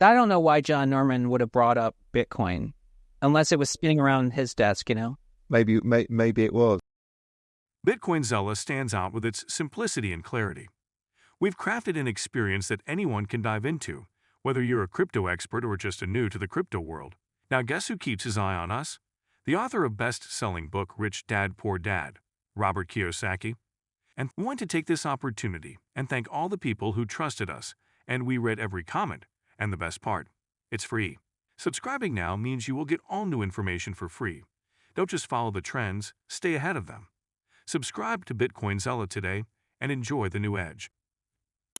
I don't know why John Norman would have brought up Bitcoin unless it was spinning around his desk, Maybe it was. Bitcoinzilla stands out with its simplicity and clarity. We've crafted an experience that anyone can dive into, whether you're a crypto expert or just a new to the crypto world. Now guess who keeps his eye on us? The author of best-selling book Rich Dad Poor Dad, Robert Kiyosaki. And we want to take this opportunity and thank all the people who trusted us, and we read every comment. And the best part, it's free. Subscribing now means you will get all new information for free. Don't just follow the trends, stay ahead of them. Subscribe to Bitcoinzilla today and enjoy the new edge.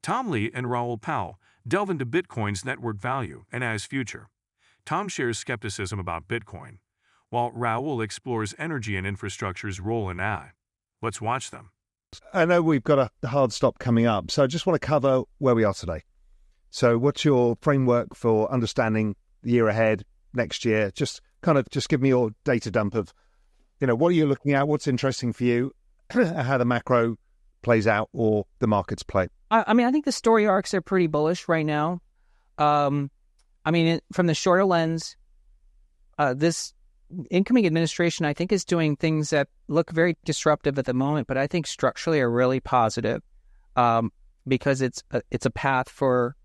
Tom Lee and Raoul Pal delve into Bitcoin's network value and AI's future. Tom shares skepticism about Bitcoin, while Raoul explores energy and infrastructure's role in AI. Let's watch them. I know we've got a hard stop coming up, so I just want to cover where we are today. So what's your framework for understanding the year ahead, next year? Just give me your data dump of, what are you looking at? What's interesting for you? How the macro plays out or the markets play. I think the story arcs are pretty bullish right now. From the shorter lens, this incoming administration, I think, is doing things that look very disruptive at the moment, but I think structurally are really positive because it's a path for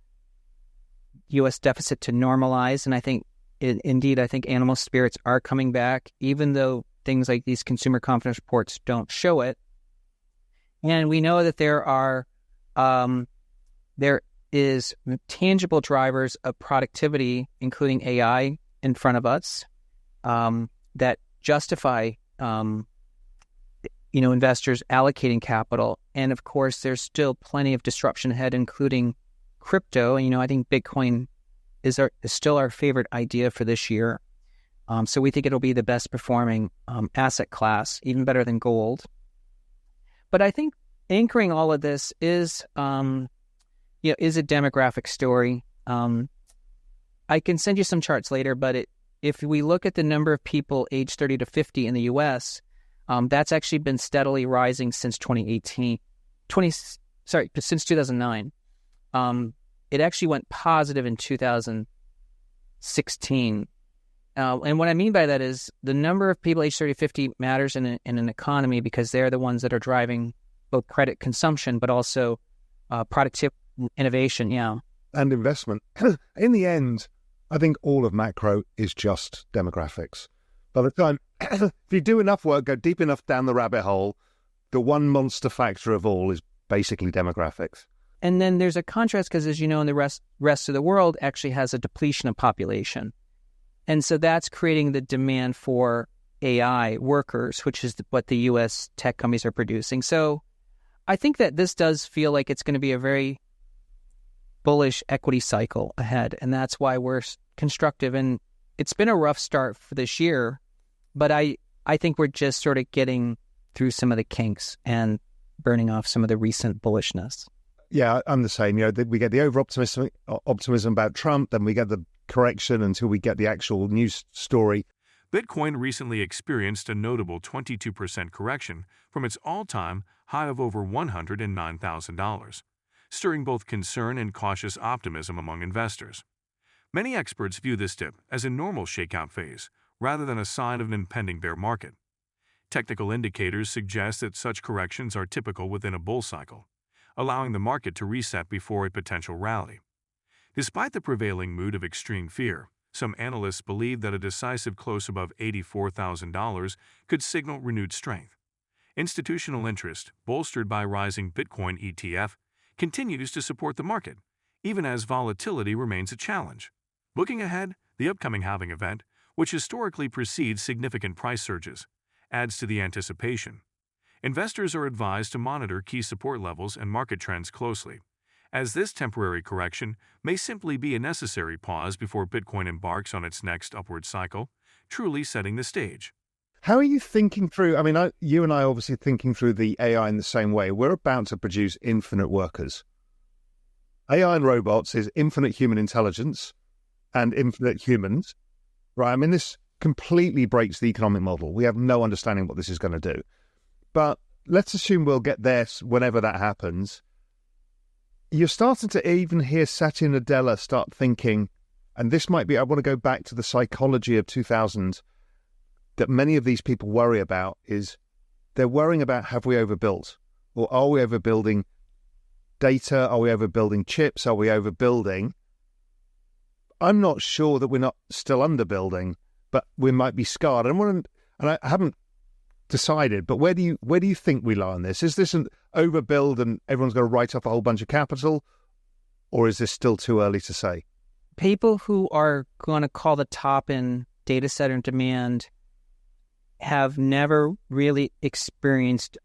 U.S. deficit to normalize. And I think, indeed, animal spirits are coming back, even though things like these consumer confidence reports don't show it. And we know that there is tangible drivers of productivity, including AI, in front of us that justify, investors allocating capital. And of course, there's still plenty of disruption ahead, including crypto. And, I think Bitcoin is still our favorite idea for this year. So we think it'll be the best performing asset class, even better than gold. But I think anchoring all of this is a demographic story. I can send you some charts later, but if we look at the number of people aged 30 to 50 in the U.S., that's actually been steadily rising since 2009. It actually went positive in 2016. And what I mean by that is the number of people aged 30 to 50 matters in an economy because they're the ones that are driving both credit consumption, but also productivity, innovation, and investment. In the end, I think all of macro is just demographics. By the time, if you do enough work, go deep enough down the rabbit hole, the one monster factor of all is basically demographics. And then there's a contrast because, as you know, in the rest of the world actually has a depletion of population. And so that's creating the demand for AI workers, which is what the U.S. tech companies are producing. So I think that this does feel like it's going to be a very bullish equity cycle ahead. And that's why we're constructive. And it's been a rough start for this year, but I think we're just sort of getting through some of the kinks and burning off some of the recent bullishness. Yeah, I'm the same. We get the over-optimism about Trump, then we get the correction until we get the actual news story. Bitcoin recently experienced a notable 22% correction from its all-time high of over $109,000, stirring both concern and cautious optimism among investors. Many experts view this dip as a normal shakeout phase rather than a sign of an impending bear market. Technical indicators suggest that such corrections are typical within a bull cycle, allowing the market to reset before a potential rally. Despite the prevailing mood of extreme fear, some analysts believe that a decisive close above $84,000 could signal renewed strength. Institutional interest, bolstered by rising Bitcoin ETF, continues to support the market, even as volatility remains a challenge. Looking ahead, the upcoming halving event, which historically precedes significant price surges, adds to the anticipation. Investors are advised to monitor key support levels and market trends closely, as this temporary correction may simply be a necessary pause before Bitcoin embarks on its next upward cycle, truly setting the stage. How are you thinking through? You and I are obviously thinking through the AI in the same way. We're about to produce infinite workers. AI and robots is infinite human intelligence and infinite humans, right? This completely breaks the economic model. We have no understanding what this is going to do. But let's assume we'll get there whenever that happens. You're starting to even hear Satya Nadella start thinking and this might be, I want to go back to the psychology of 2000 that many of these people worry about, is they're worrying about, have we overbuilt? Or are we overbuilding data? Are we overbuilding chips? Are we overbuilding? I'm not sure that we're not still underbuilding, but we might be scarred. And I haven't decided, but where do you think we lie on this? Is this an overbuild and everyone's going to write off a whole bunch of capital, or is this still too early to say? People who are going to call the top in data center demand have never really experienced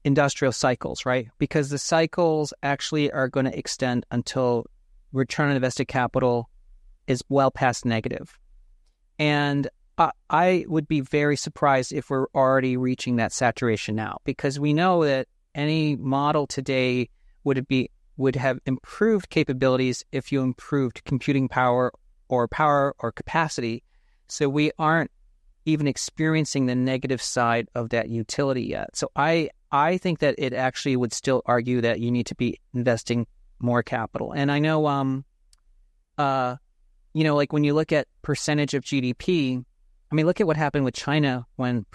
industrial cycles, right? Because the cycles actually are going to extend until return on invested capital is well past negative. And I would be very surprised if we're already reaching that saturation now, because we know that any model today would have improved capabilities if you improved computing power or capacity. So we aren't even experiencing the negative side of that utility yet. So I think that it actually would still argue that you need to be investing more capital. And I know, like when you look at percentage of GDP, I mean, look at what happened with China when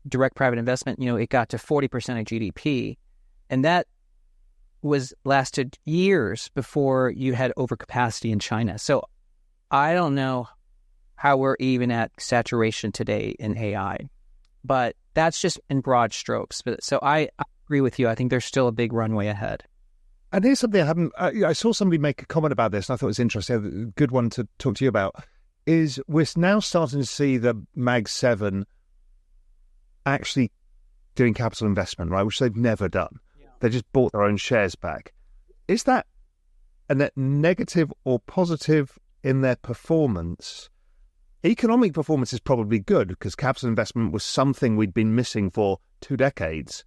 direct private investment, it got to 40% of GDP. And that lasted years before you had overcapacity in China. So I don't know how we're even at saturation today in AI, but that's just in broad strokes. So I agree with you. I think there's still a big runway ahead. And here's something I saw somebody make a comment about this, and I thought it was interesting. A good one to talk to you about is we're now starting to see the Mag 7 actually doing capital investment, right, which they've never done. Yeah. They just bought their own shares back. Is that a net negative or positive in their performance? Economic performance is probably good because capital investment was something we'd been missing for 2 decades,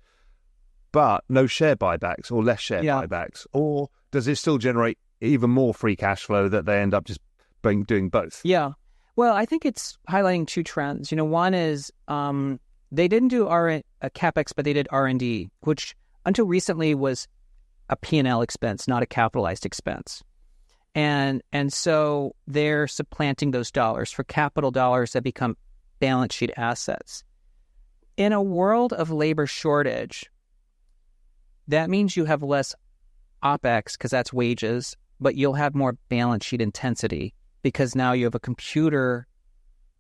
but no share buybacks or less share buybacks. Or does it still generate even more free cash flow that they end up just doing both? Yeah. Well, I think it's highlighting 2 trends. One is they didn't do CapEx, but they did R&D, which until recently was a P&L expense, not a capitalized expense. And so they're supplanting those dollars for capital dollars that become balance sheet assets. In a world of labor shortage, that means you have less OpEx because that's wages, but you'll have more balance sheet intensity because now you have a computer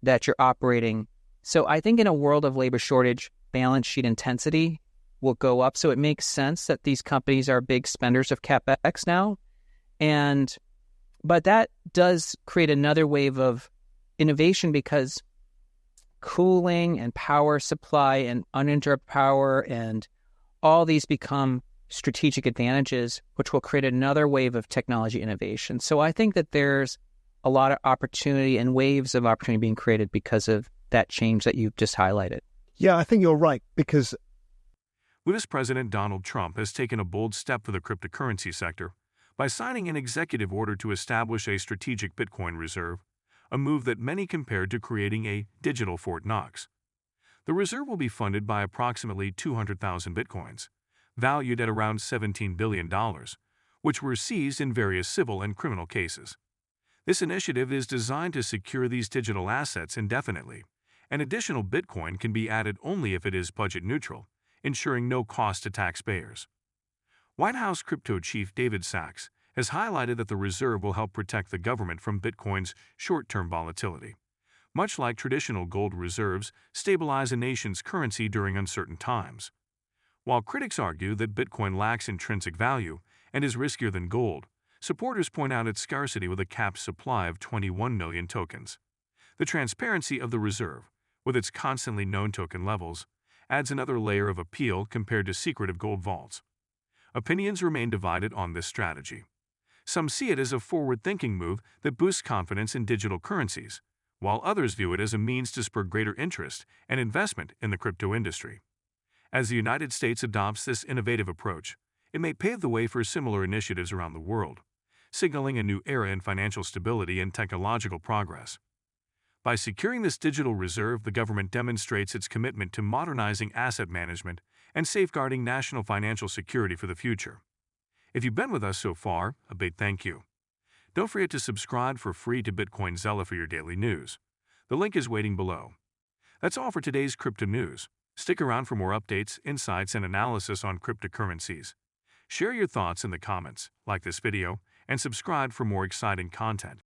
that you're operating. So I think in a world of labor shortage, balance sheet intensity will go up. So it makes sense that these companies are big spenders of CapEx now. But that does create another wave of innovation because cooling and power supply and uninterrupted power and all these become strategic advantages, which will create another wave of technology innovation. So I think that there's a lot of opportunity and waves of opportunity being created because of that change that you've just highlighted. Yeah, I think you're right, because U.S. President Donald Trump has taken a bold step for the cryptocurrency sector by signing an executive order to establish a strategic Bitcoin reserve, a move that many compared to creating a digital Fort Knox. The reserve will be funded by approximately 200,000 Bitcoins, valued at around $17 billion, which were seized in various civil and criminal cases. This initiative is designed to secure these digital assets indefinitely, and additional Bitcoin can be added only if it is budget neutral, ensuring no cost to taxpayers. White House crypto chief David Sachs has highlighted that the reserve will help protect the government from Bitcoin's short-term volatility. Much like traditional gold reserves stabilize a nation's currency during uncertain times. While critics argue that Bitcoin lacks intrinsic value and is riskier than gold, supporters point out its scarcity with a capped supply of 21 million tokens. The transparency of the reserve, with its constantly known token levels, adds another layer of appeal compared to secretive gold vaults. Opinions remain divided on this strategy. Some see it as a forward-thinking move that boosts confidence in digital currencies, while others view it as a means to spur greater interest and investment in the crypto industry. As the United States adopts this innovative approach, it may pave the way for similar initiatives around the world, signaling a new era in financial stability and technological progress. By securing this digital reserve, the government demonstrates its commitment to modernizing asset management and safeguarding national financial security for the future. If you've been with us so far, a big thank you. Don't forget to subscribe for free to Bitcoin Zella for your daily news. The link is waiting below. That's all for today's crypto news. Stick around for more updates, insights, and analysis on cryptocurrencies. Share your thoughts in the comments, like this video, and subscribe for more exciting content.